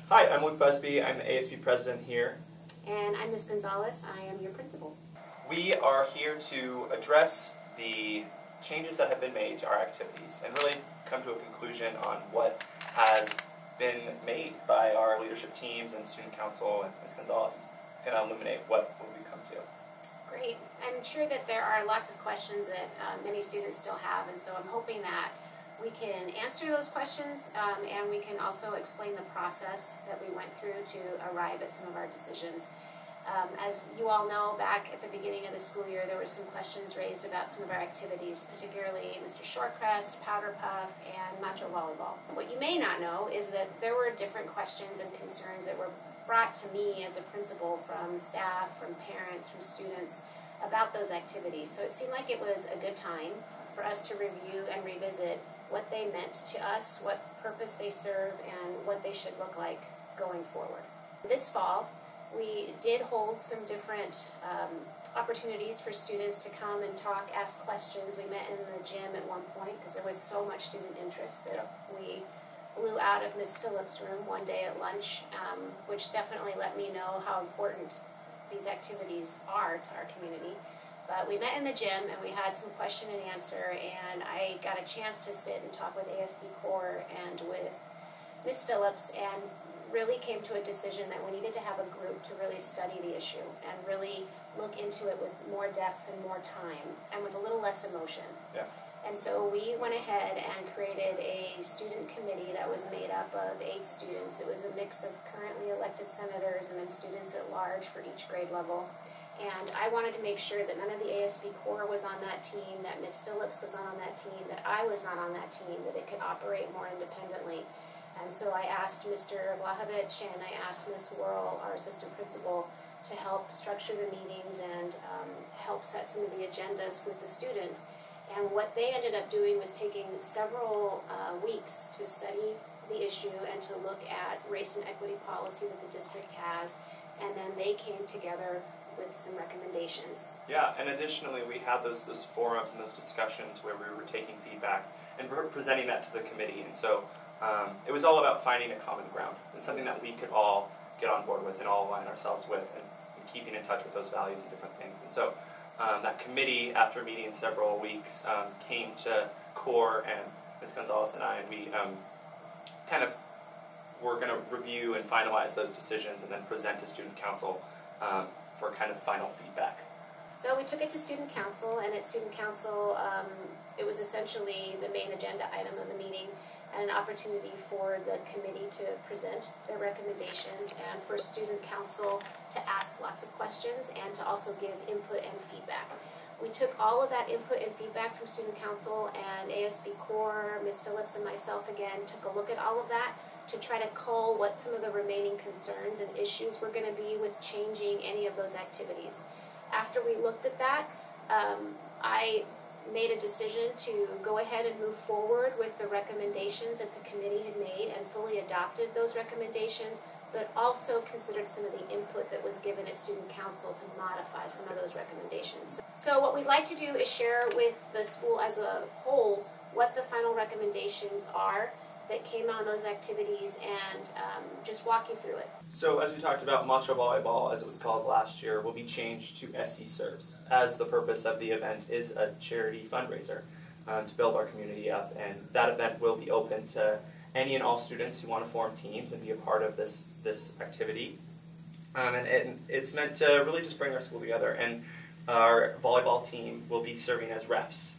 Hi, I'm Luke Busby. I'm the ASB president here. And I'm Ms. Gonzalez. I am your principal. We are here to address the changes that have been made to our activities and really come to a conclusion on what has been made by our leadership teams and student council, and Ms. Gonzalez is going to illuminate what we come to. Great. I'm sure that there are lots of questions that many students still have, and so I'm hoping that we can answer those questions and we can also explain the process that we went through to arrive at some of our decisions. As you all know, back at the beginning of the school year, there were some questions raised about some of our activities, particularly Mr. Shortcrest, Powder Puff, and Macho Volleyball. What you may not know is that there were different questions and concerns that were brought to me as a principal from staff, from parents, from students about those activities. So it seemed like it was a good time for us to review and revisit what they meant to us, what purpose they serve, and what they should look like going forward. This fall, we did hold some different opportunities for students to come and talk, ask questions. We met in the gym at one point because there was so much student interest that we flew out of Ms. Phillips' room one day at lunch, which definitely let me know how important these activities are to our community. But we met in the gym and we had some question and answer, and I got a chance to sit and talk with ASB Core and with Ms. Phillips and really came to a decision that we needed to have a group to really study the issue and really look into it with more depth and more time and with a little less emotion. Yeah. And so we went ahead and created a student committee that was made up of 8 students. It was a mix of currently elected senators and then students at large for each grade level. And I wanted to make sure that none of the ASB Core was on that team, that Ms. Phillips was not on that team, that I was not on that team, that it could operate more independently. And so I asked Mr. Vlahovic and I asked Ms. Worrell, our assistant principal, to help structure the meetings and help set some of the agendas with the students. And what they ended up doing was taking several weeks to study the issue and to look at race and equity policy that the district has. And then they came together with some recommendations. Yeah, and additionally, we had those forums and those discussions where we were taking feedback and presenting that to the committee. And so it was all about finding a common ground and something that we could all get on board with and all align ourselves with, and keeping in touch with those values and different things. And so that committee, after meeting in several weeks, came to Core and Ms. Gonzalez and I, and we kind of were going to review and finalize those decisions and then present to student council for kind of final feedback. So we took it to student council, and at student council, it was essentially the main agenda item of the meeting and an opportunity for the committee to present their recommendations and for student council to ask lots of questions and to also give input and feedback. We took all of that input and feedback from student council, and ASB Core, Ms. Phillips and myself again took a look at all of that to try to cull what some of the remaining concerns and issues were going to be with changing any of those activities. After we looked at that, I made a decision to go ahead and move forward with the recommendations that the committee had made and fully adopted those recommendations, but also considered some of the input that was given at student council to modify some of those recommendations. So what we'd like to do is share with the school as a whole what the final recommendations are that came out of those activities and just walk you through it. So as we talked about, Macho Volleyball, as it was called last year, will be changed to SC Serves, as the purpose of the event is a charity fundraiser to build our community up, and that event will be open to any and all students who want to form teams and be a part of this activity. And it's meant to really just bring our school together, and our volleyball team will be serving as refs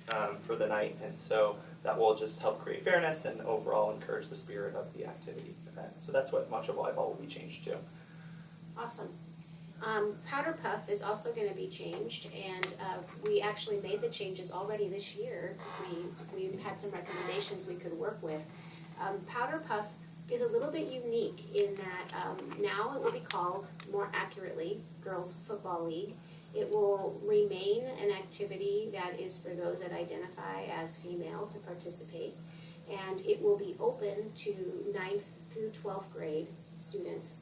for the night, and so that will just help create fairness and overall encourage the spirit of the activity event. So that's what Macho Volleyball will be changed to. Awesome. Powder Puff is also going to be changed, and we actually made the changes already this year because we had some recommendations we could work with. Powder Puff is a little bit unique in that now it will be called, more accurately, Girls Football League. It will remain an activity that is for those that identify as female to participate, and it will be open to 9th through 12th grade students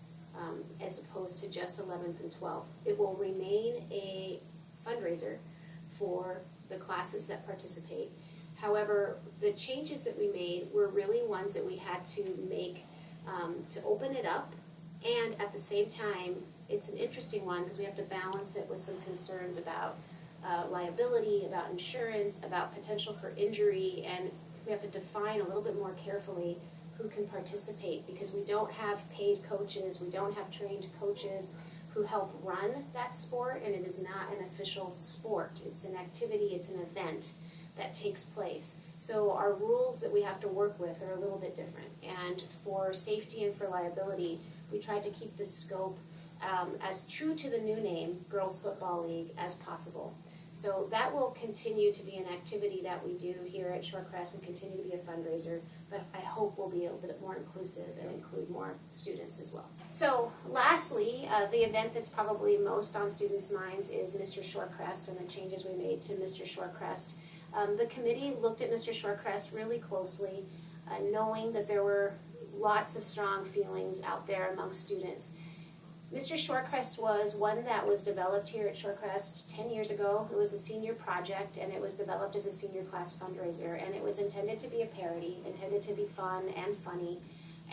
as opposed to just 11th and 12th. It will remain a fundraiser for the classes that participate. However, the changes that we made were really ones that we had to make to open it up, and at the same time, it's an interesting one because we have to balance it with some concerns about liability, about insurance, about potential for injury, and we have to define a little bit more carefully who can participate, because we don't have paid coaches, we don't have trained coaches who help run that sport, and it is not an official sport. It's an activity, it's an event that takes place. So our rules that we have to work with are a little bit different, and for safety and for liability, we tried to keep the scope as true to the new name, Girls Football League, as possible. So that will continue to be an activity that we do here at Shorecrest and continue to be a fundraiser, but I hope we'll be a little bit more inclusive and include more students as well. So lastly, the event that's probably most on students' minds is Mr. Shorecrest and the changes we made to Mr. Shorecrest. The committee looked at Mr. Shorecrest really closely, knowing that there were lots of strong feelings out there among students. Mr. Shorecrest was one that was developed here at Shorecrest 10 years ago. It was a senior project, and it was developed as a senior class fundraiser, and it was intended to be a parody, intended to be fun and funny,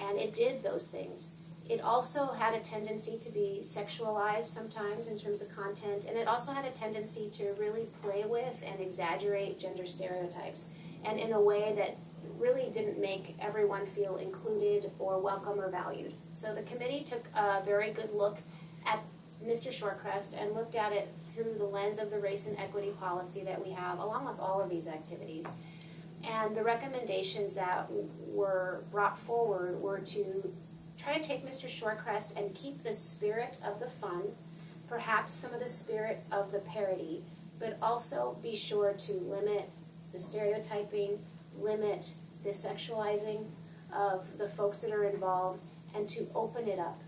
and it did those things. It also had a tendency to be sexualized sometimes in terms of content, and it also had a tendency to really play with and exaggerate gender stereotypes, and in a way that really didn't make everyone feel included or welcome or valued. So the committee took a very good look at Mr. Shorecrest and looked at it through the lens of the race and equity policy that we have, along with all of these activities. And the recommendations that were brought forward were to try to take Mr. Shorecrest and keep the spirit of the fun, perhaps some of the spirit of the parody, but also be sure to limit the stereotyping, limit the sexualizing of the folks that are involved, and to open it up.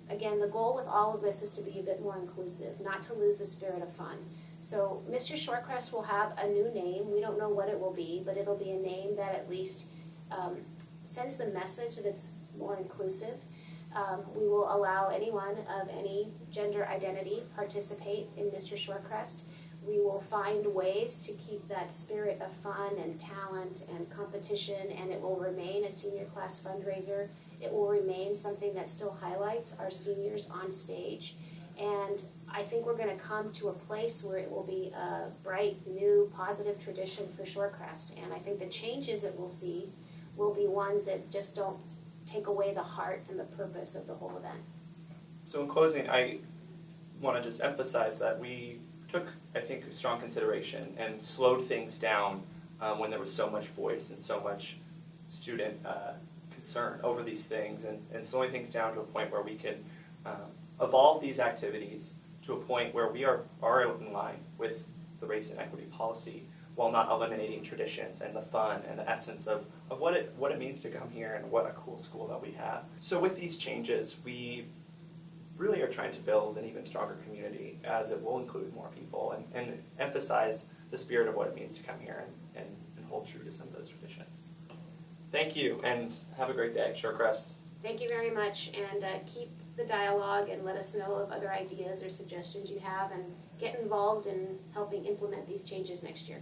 Again, the goal with all of this is to be a bit more inclusive, not to lose the spirit of fun. So Mr. Shorecrest will have a new name. We don't know what it will be, but it'll be a name that at least sends the message that it's more inclusive. We will allow anyone of any gender identity participate in Mr. Shorecrest. We will find ways to keep that spirit of fun and talent and competition, and it will remain a senior class fundraiser. It will remain something that still highlights our seniors on stage. And I think we're going to come to a place where it will be a bright, new, positive tradition for Shorecrest. And I think the changes that we'll see will be ones that just don't take away the heart and the purpose of the whole event. So in closing, I want to just emphasize that we took, I think, strong consideration and slowed things down when there was so much voice and so much student concern over these things, and slowing things down to a point where we can evolve these activities to a point where we are in line with the race and equity policy while not eliminating traditions and the fun and the essence of what it means to come here and what a cool school that we have. So with these changes, we really are trying to build an even stronger community, as it will include more people and emphasize the spirit of what it means to come here and hold true to some of those traditions. Thank you, and have a great day, Shorecrest. Thank you very much, and keep the dialogue and let us know of other ideas or suggestions you have, and get involved in helping implement these changes next year.